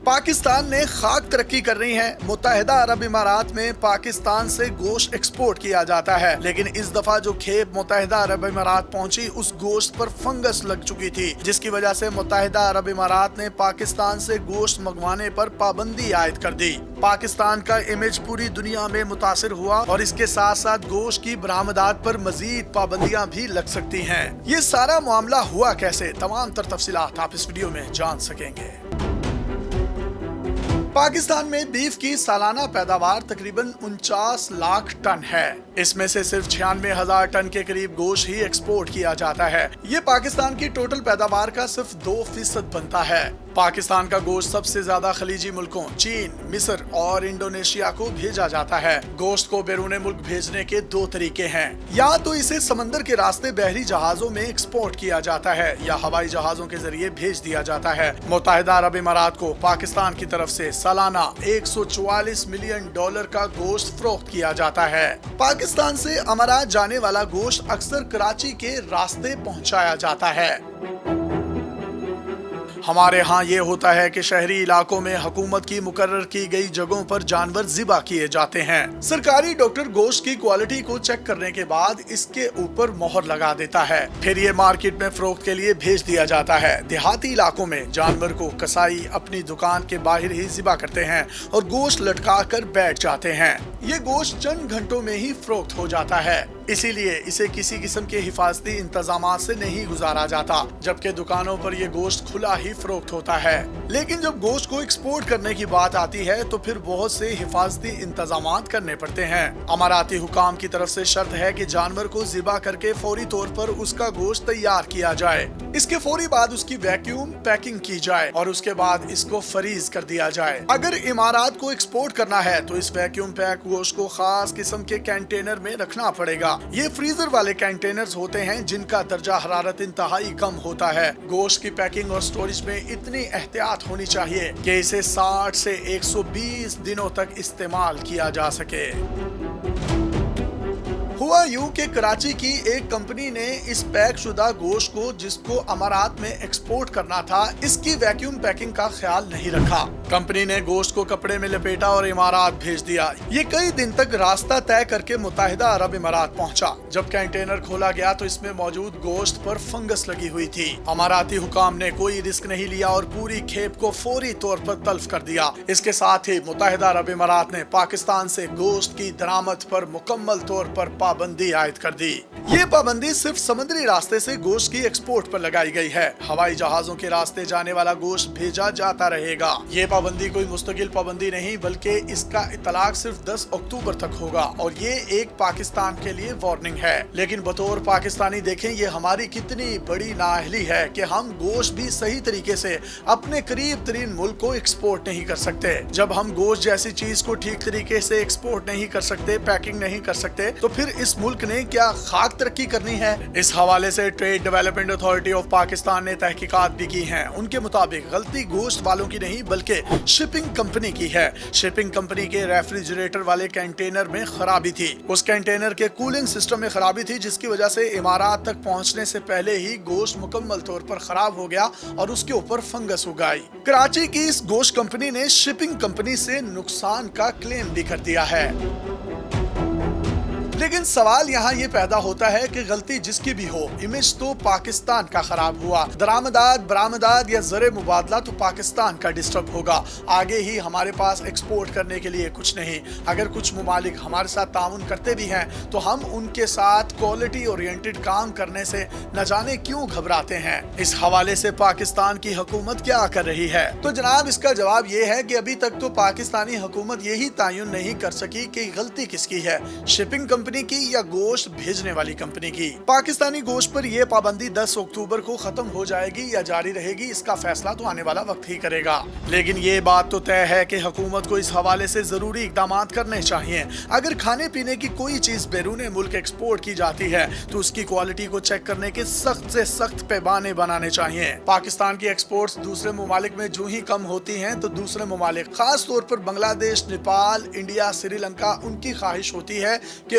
پاکستان نے خاک ترقی کر رہی ہے۔ متحدہ عرب امارات میں پاکستان سے گوشت ایکسپورٹ کیا جاتا ہے، لیکن اس دفعہ جو کھیپ متحدہ عرب امارات پہنچی اس گوشت پر فنگس لگ چکی تھی، جس کی وجہ سے متحدہ عرب امارات نے پاکستان سے گوشت منگوانے پر پابندی عائد کر دی۔ پاکستان کا امیج پوری دنیا میں متاثر ہوا اور اس کے ساتھ ساتھ گوشت کی برآمدات پر مزید پابندیاں بھی لگ سکتی ہیں۔ یہ سارا معاملہ ہوا کیسے؟ تمام تر تفصیلات آپ اس ویڈیو میں جان سکیں گے۔ پاکستان میں بیف کی سالانہ پیداوار تقریباً 49 لاکھ ٹن ہے۔ اس میں سے صرف 96,000 ٹن کے قریب گوشت ہی ایکسپورٹ کیا جاتا ہے۔ یہ پاکستان کی ٹوٹل پیداوار کا صرف 2% بنتا ہے۔ پاکستان کا گوشت سب سے زیادہ خلیجی ملکوں چین، مصر اور انڈونیشیا کو بھیجا جاتا ہے۔ گوشت کو بیرون ملک بھیجنے کے 2 طریقے ہیں، یا تو اسے سمندر کے راستے بحری جہازوں میں ایکسپورٹ کیا جاتا ہے یا ہوائی جہازوں کے ذریعے بھیج دیا جاتا ہے۔ متحدہ عرب امارات کو پاکستان کی طرف سے سالانہ $144 ملین کا گوشت فروخت کیا جاتا ہے۔ پاکستان سے امارات جانے والا گوشت اکثر کراچی کے راستے پہنچایا جاتا ہے۔ ہمارے ہاں یہ ہوتا ہے کہ شہری علاقوں میں حکومت کی مقرر کی گئی جگہوں پر جانور ذبح کیے جاتے ہیں۔ سرکاری ڈاکٹر گوشت کی کوالٹی کو چیک کرنے کے بعد اس کے اوپر مہر لگا دیتا ہے، پھر یہ مارکیٹ میں فروخت کے لیے بھیج دیا جاتا ہے۔ دیہاتی علاقوں میں جانور کو کسائی اپنی دکان کے باہر ہی ذبح کرتے ہیں اور گوشت لٹکا کر بیٹھ جاتے ہیں۔ یہ گوشت چند گھنٹوں میں ہی فروخت ہو جاتا ہے، اسی لیے اسے کسی قسم کے حفاظتی انتظامات سے نہیں گزارا جاتا، جبکہ دکانوں پر یہ گوشت کھلا ہی فروخت ہوتا ہے۔ لیکن جب گوشت کو ایکسپورٹ کرنے کی بات آتی ہے تو پھر بہت سے حفاظتی انتظامات کرنے پڑتے ہیں۔ اماراتی حکام کی طرف سے شرط ہے کہ جانور کو ذبح کر کے فوری طور پر اس کا گوشت تیار کیا جائے، اس کے فوری بعد اس کی ویکیوم پیکنگ کی جائے اور اس کے بعد اس کو فریز کر دیا جائے۔ اگر امارات کو ایکسپورٹ کرنا ہے تو اس ویکیوم پیک گوشت کو خاص قسم کے کنٹینر میں رکھنا پڑے گا۔ یہ فریزر والے کنٹینرز ہوتے ہیں جن کا درجہ حرارت انتہائی کم ہوتا ہے۔ گوشت کی پیکنگ اور سٹوریج میں اتنی احتیاط ہونی چاہیے کہ اسے 60 سے 120 دنوں تک استعمال کیا جا سکے۔ ہوا یوں کہ کراچی کی ایک کمپنی نے اس پیک شدہ گوشت کو جس کو امارات میں ایکسپورٹ کرنا تھا، اس کی ویکیوم پیکنگ کا خیال نہیں رکھا۔ کمپنی نے گوشت کو کپڑے میں لپیٹا اور امارات بھیج دیا۔ یہ کئی دن تک راستہ طے کر کے متحدہ عرب امارات پہنچا۔ جب کنٹینر کھولا گیا تو اس میں موجود گوشت پر فنگس لگی ہوئی تھی۔ اماراتی حکام نے کوئی رسک نہیں لیا اور پوری کھیپ کو فوری طور پر تلف کر دیا۔ اس کے ساتھ ہی متحدہ عرب امارات نے پاکستان سے گوشت کی درآمد پر مکمل طور پر پابندی عائد کر دی۔ یہ پابندی صرف سمندری راستے سے گوشت کی ایکسپورٹ پر لگائی گئی ہے۔ ہوائی جہازوں کے راستے جانے والا گوشت بھیجا جاتا رہے گا۔ یہ پابندی کوئی مستقل پابندی نہیں بلکہ اس کا اطلاق صرف 10 اکتوبر تک ہوگا اور یہ ایک پاکستان کے لیے وارننگ ہے۔ لیکن بطور پاکستانی دیکھیں یہ ہماری کتنی بڑی نااہلی ہے کہ ہم گوشت بھی صحیح طریقے سے اپنے قریب ترین ملک کو ایکسپورٹ نہیں کر سکتے۔ جب ہم گوشت جیسی چیز کو ٹھیک طریقے سے ایکسپورٹ نہیں کر سکتے، پیکنگ نہیں کر سکتے، تو پھر اس ملک نے کیا خاک ترقی کرنی ہے؟ اس حوالے سے trade development authority of Pakistan نے تحقیقات بھی کی ہیں۔ ان کے مطابق غلطی گوشت والوں کی نہیں بلکہ شپنگ کمپنی کی ہے۔ شپنگ کمپنی کے ریفریجریٹر والے کنٹینر میں خرابی تھی۔ اس کنٹینر کے کولنگ سسٹم میں خرابی تھی جس کی وجہ سے امارات تک پہنچنے سے پہلے ہی گوشت مکمل طور پر خراب ہو گیا اور اس کے اوپر فنگس اگائی۔ کراچی کی اس گوشت کمپنی نے شپنگ کمپنی سے نقصان کا کلیم بھی کر دیا ہے۔ لیکن سوال یہاں یہ پیدا ہوتا ہے کہ غلطی جس کی بھی ہو، امیج تو پاکستان کا خراب ہوا۔ درآمدات، برآمدات یا زر مبادلہ تو پاکستان کا ڈسٹرب ہوگا۔ آگے ہی ہمارے پاس ایکسپورٹ کرنے کے لیے کچھ نہیں۔ اگر کچھ ممالک ہمارے ساتھ تعاون کرتے بھی ہیں تو ہم ان کے ساتھ کوالٹی اورینٹڈ کام کرنے سے نہ جانے کیوں گھبراتے ہیں۔ اس حوالے سے پاکستان کی حکومت کیا کر رہی ہے؟ تو جناب اس کا جواب یہ ہے کہ ابھی تک تو پاکستانی حکومت یہی تعین نہیں کر سکی کہ غلطی کس کی ہے، شپنگ کمپنی کی یا گوشت بھیجنے والی کمپنی کی۔ پاکستانی گوشت پر یہ پابندی 10 اکتوبر کو ختم ہو جائے گی یا جاری رہے گی، اس کا فیصلہ تو آنے والا وقت ہی کرے گا۔ لیکن یہ بات تو طے ہے کہ حکومت کو اس حوالے سے ضروری اقدامات کرنے چاہیے۔ اگر کھانے پینے کی کوئی چیز بیرون ملک ایکسپورٹ کی جاتی ہے تو اس کی کوالٹی کو چیک کرنے کے سخت سے سخت پیمانے بنانے چاہیے۔ پاکستان کی ایکسپورٹس دوسرے ممالک میں جو ہی کم ہوتی ہیں تو دوسرے ممالک خاص طور پر بنگلہ دیش، نیپال، انڈیا، سری لنکا، ان کی خواہش ہوتی ہے کہ